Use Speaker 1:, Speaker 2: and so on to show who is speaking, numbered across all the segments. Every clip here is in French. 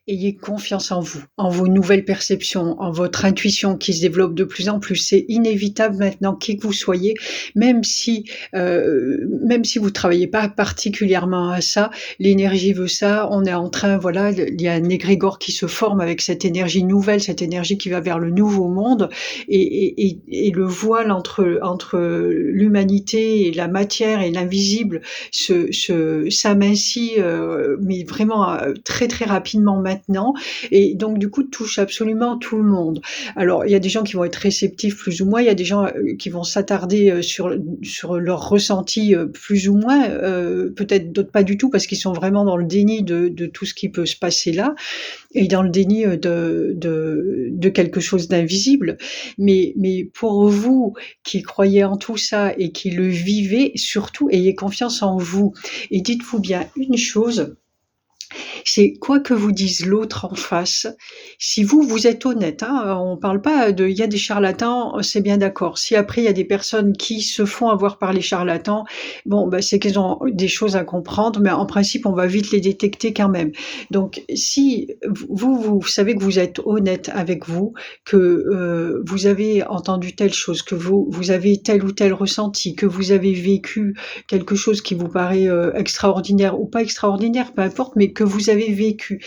Speaker 1: Ayez confiance en vous, en vos nouvelles perceptions, en votre intuition qui se développe de plus en plus. C'est inévitable maintenant, qui que vous soyez, même si, même si vous travaillez pas particulièrement à ça, l'énergie veut ça. On est en train, voilà, il y a un égrégore qui se forme avec cette énergie nouvelle, cette énergie qui va vers le nouveau monde et le voile entre l'humanité et la matière et l'invisible s'amincit, mais vraiment très très rapidement maintenant, et donc du coup touche absolument tout le monde. Alors il y a des gens qui vont être réceptifs plus ou moins, il y a des gens qui vont s'attarder sur leur ressenti plus ou moins, peut-être d'autres pas du tout parce qu'ils sont vraiment dans le déni de tout ce qui peut se passer là et dans le déni de quelque chose d'invisible. Mais pour vous qui croyez en tout ça et qui le vivez, surtout ayez confiance en vous et dites-vous bien une chose, c'est quoi que vous dise l'autre en face, si vous êtes honnête, hein, on parle pas de il y a des charlatans, c'est bien d'accord. Si après il y a des personnes qui se font avoir par les charlatans, bon, bah, c'est qu'ils ont des choses à comprendre, mais en principe, on va vite les détecter quand même. Donc si vous savez que vous êtes honnête avec vous, que, vous avez entendu telle chose, que vous avez tel ou tel ressenti, que vous avez vécu quelque chose qui vous paraît, extraordinaire ou pas extraordinaire, peu importe, mais que vous avez vécu.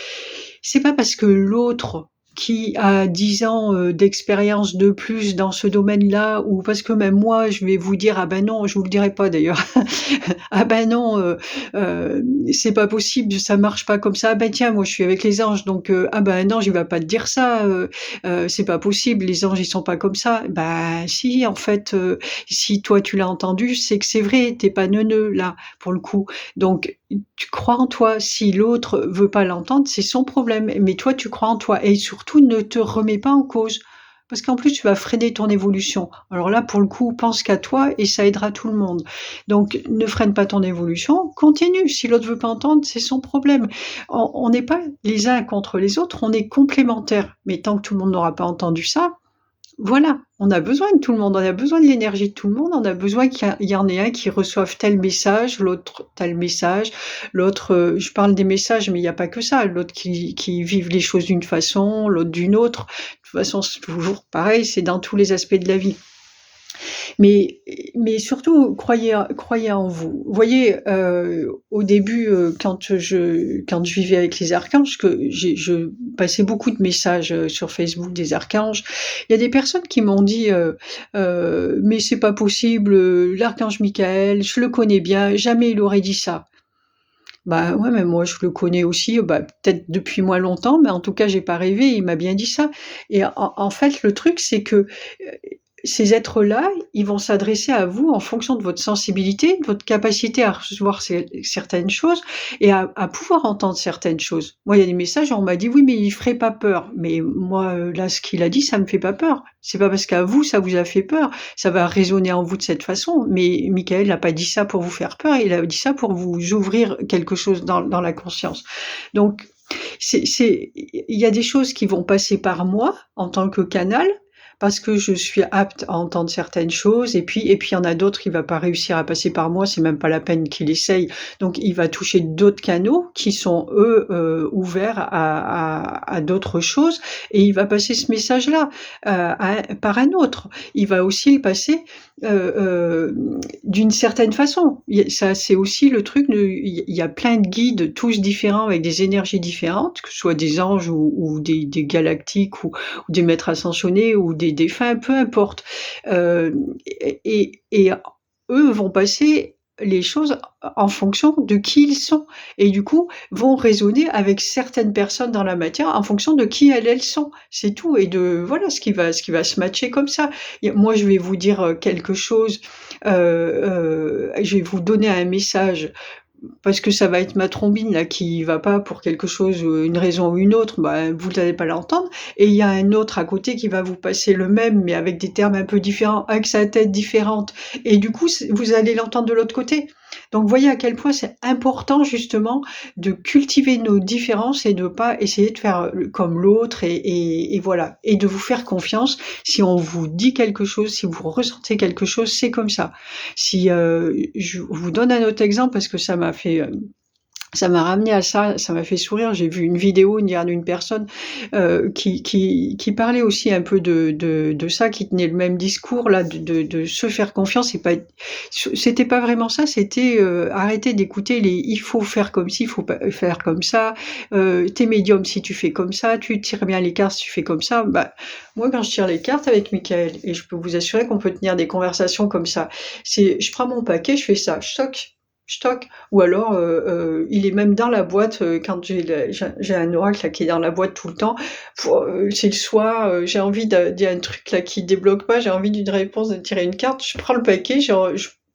Speaker 1: C'est pas parce que l'autre qui a 10 ans d'expérience de plus dans ce domaine-là, ou parce que même moi je vais vous dire ah ben non, je vous le dirai pas d'ailleurs. Ah ben non, c'est pas possible, ça marche pas comme ça. Ah ben tiens, moi je suis avec les anges, donc ah ben non, je vais pas te dire ça. C'est pas possible, les anges ils sont pas comme ça. Bah si, en fait, si toi tu l'as entendu, c'est que c'est vrai. T'es pas neuneu là pour le coup. Donc tu crois en toi. Si l'autre veut pas l'entendre, c'est son problème. Mais toi, tu crois en toi et surtout ne te remets pas en cause. Parce qu'en plus, tu vas freiner ton évolution. Alors là, pour le coup, pense qu'à toi et ça aidera tout le monde. Donc, ne freine pas ton évolution, continue. Si l'autre veut pas entendre, c'est son problème. On n'est pas les uns contre les autres, on est complémentaires. Mais tant que tout le monde n'aura pas entendu ça, voilà, on a besoin de tout le monde, on a besoin de l'énergie de tout le monde, on a besoin qu'il y en ait un qui reçoive tel message, l'autre tel message, l'autre, je parle des messages, mais il n'y a pas que ça, l'autre qui vive les choses d'une façon, l'autre d'une autre. De toute façon, c'est toujours pareil, c'est dans tous les aspects de la vie. Mais mais surtout croyez en vous. Vous voyez, au début, quand je vivais avec les archanges, que je passais beaucoup de messages, sur Facebook des archanges. Il y a des personnes qui m'ont dit, «Mais c'est pas possible, l'archange Michael, je le connais bien, jamais il aurait dit ça». Bah, ouais, mais moi je le connais aussi, bah, peut-être depuis moins longtemps, mais en tout cas j'ai pas rêvé, il m'a bien dit ça et en fait le truc c'est que, ces êtres-là, ils vont s'adresser à vous en fonction de votre sensibilité, de votre capacité à recevoir certaines choses et à pouvoir entendre certaines choses. Moi, il y a des messages, on m'a dit: «Oui, mais il ferait pas peur». Mais moi, là, ce qu'il a dit, ça me fait pas peur. C'est pas parce qu'à vous, ça vous a fait peur. Ça va résonner en vous de cette façon, mais Michael n'a pas dit ça pour vous faire peur, il a dit ça pour vous ouvrir quelque chose dans la conscience. Donc il y a des choses qui vont passer par moi en tant que canal, parce que je suis apte à entendre certaines choses et puis il y en a d'autres, il va pas réussir à passer par moi, c'est même pas la peine qu'il essaye. Donc il va toucher d'autres canaux qui sont eux, ouverts à d'autres choses et il va passer ce message-là, par un autre. Il va aussi le passer, d'une certaine façon. Ça, c'est aussi le truc de il y a plein de guides, tous différents avec des énergies différentes, que ce soit des anges ou des galactiques ou des maîtres ascensionnés ou des défunts, peu importe. Et eux vont passer les choses en fonction de qui ils sont et du coup, vont résonner avec certaines personnes dans la matière en fonction de qui elles sont. C'est tout et de voilà ce qui va se matcher comme ça. Et moi, je vais vous dire, quelque chose, je vais vous donner un message parce que ça va être ma trombine là qui va pas pour quelque chose, une raison ou une autre, bah, vous n'allez pas l'entendre et il y a un autre à côté qui va vous passer le même, mais avec des termes un peu différents, avec sa tête différente et du coup, vous allez l'entendre de l'autre côté. Donc, vous voyez à quel point c'est important justement de cultiver nos différences et de pas essayer de faire, comme l'autre et voilà et de vous faire confiance. Si on vous dit quelque chose, si vous ressentez quelque chose, c'est comme ça. Si, je vous donne un autre exemple parce que ça m'a fait, Ça m'a ramené à ça m'a fait sourire. J'ai vu une vidéo hier d'une personne, qui parlait aussi un peu de ça, qui tenait le même discours là, de se faire confiance et pas être c'était pas vraiment ça, c'était, arrêter d'écouter les: «Il faut faire comme ci, il faut pas faire comme ça, tu es médium si tu fais comme ça, tu tires bien les cartes si tu fais comme ça». Bah, moi quand je tire les cartes avec Michael et je peux vous assurer qu'on peut tenir des conversations comme ça, c'est je prends mon paquet, je fais ça, je toc ou alors, il est même dans la boîte, quand j'ai un oracle là qui est dans la boîte tout le temps. C'est le soir, j'ai envie il y a un truc là qui débloque pas, j'ai envie d'une réponse, de tirer une carte, je prends le paquet, genre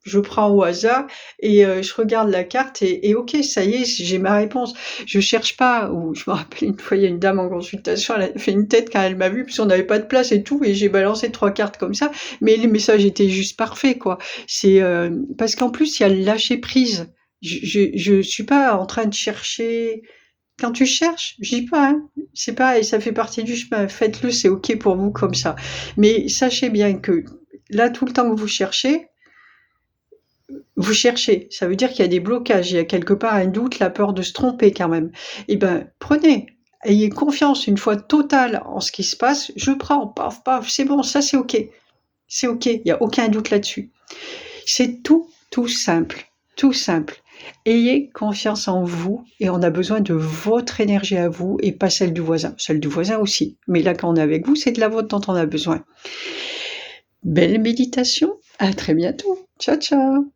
Speaker 1: je prends au hasard et je regarde la carte et OK, ça y est, j'ai ma réponse. Je cherche pas ou je me rappelle une fois, il y a une dame en consultation, elle a fait une tête quand elle m'a vue, puisqu'on n'avait pas de place et tout et j'ai balancé 3 cartes comme ça, mais les messages étaient juste parfaits, quoi. C'est, parce qu'en plus, il y a le lâcher prise. Je suis pas en train de chercher. Quand tu cherches, je dis pas, hein, c'est pareil, ça fait partie du chemin. Faites-le, c'est OK pour vous comme ça. Mais sachez bien que là, tout le temps que vous cherchez. Ça veut dire qu'il y a des blocages, il y a quelque part un doute, la peur de se tromper quand même. Eh ben, prenez, ayez confiance une fois totale en ce qui se passe. Je prends, paf, paf, c'est bon, ça c'est OK. C'est OK, il y a aucun doute là-dessus. C'est tout, tout simple, tout simple. Ayez confiance en vous et on a besoin de votre énergie à vous et pas celle du voisin. Celle du voisin aussi, mais là quand on est avec vous, c'est de la vôtre dont on a besoin. Belle méditation, à très bientôt. Ciao, ciao.